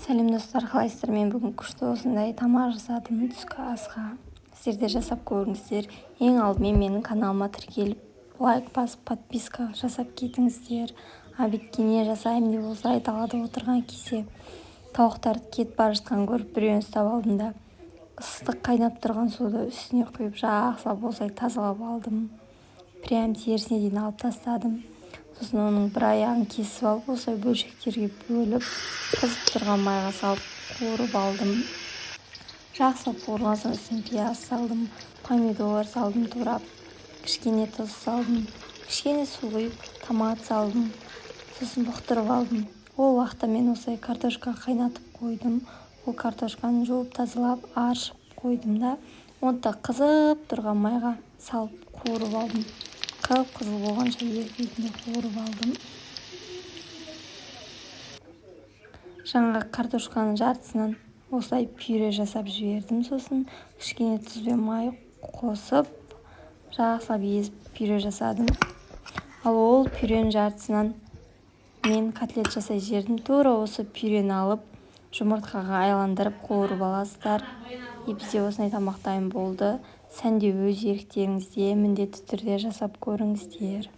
Сәлем достар, қалайсыздар? Мен бүгін күшті осындай тамақ жасадым түскі асқа. Сіздер де жасап көріңіздер. Ең алдымен менің каналыма тіркеліп, лайк басып, подписка жасап кетіңіздер. Өйткені жасаймын деп осылай далада отырған кезде тауықтарды кетіп бара жатқан көріп біреуін ұстап алдым да ыстық қайнап тұрған суды үстіне құйып жақсылап осылай тазалап алдым. Прям терісіне дейін алып тастадым. Сосын оның бір аяғын кесіп алып, осылай бөлшектерге бөліп, қызып тұрған майға салып қуырып алдым. Жақсылап қуырған соң үстіне пияз салдым, помидор салдым турап, кішкене тұз салдым, кішкене су құйып, томат салдым. Сосын бұқтырып алдым. Ол уақытта мен осылай картошка қайнатып қойдым. Ол картошканы жуып тазалап, аршып қойдым да, оны да қызып тұрған майға салып қуырып алдым. Қып-қызыл болғанша екі бетінде қуырып алдым. Жаңағы картошканың жартысынан осылай пюре жасап жібердім. Сосын кішкене тұз бен май қосып, жақсылап езіп пюре жасадым. Ал ол пюренің жартысынан мен котлет жасай жібердім. Тура осы пюрені алып, жұмыртқаға айландырып қуырып аласыздар. Бізде осындай тамақ дайын болды. Сән де өз еріктеріңізде, міндетті түрде жасап көріңіздер.